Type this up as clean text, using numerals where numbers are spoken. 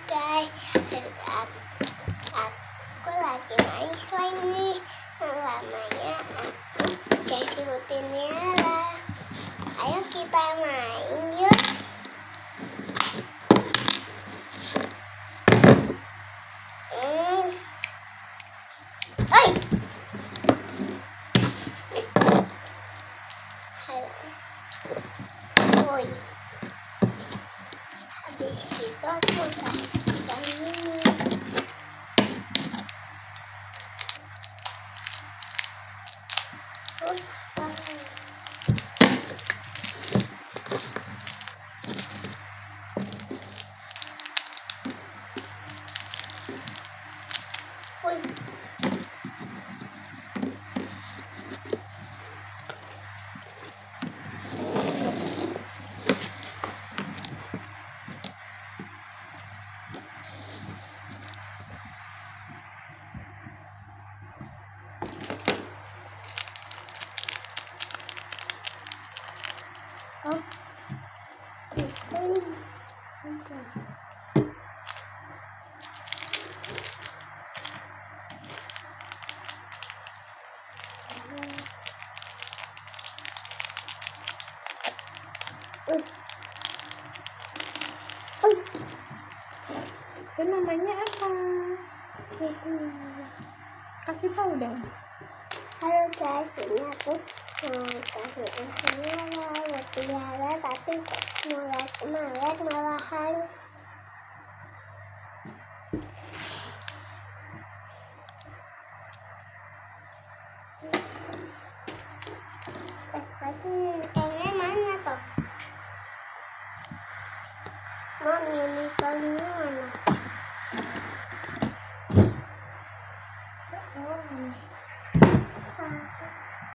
guys, aku lagi main slime nih. Namanya aku kasih mutiara. Ayo kita main yuk. Oi. Oi. Habis itu aku kasihkan ini. Terus Oi. Oh, itu namanya apa? Kasih tahu dong. Halo guys, ini aku mau kasih mutiara, tapi mulai kemarin malahan tadi unicornnya mana toh? Mam, unicornnya mana?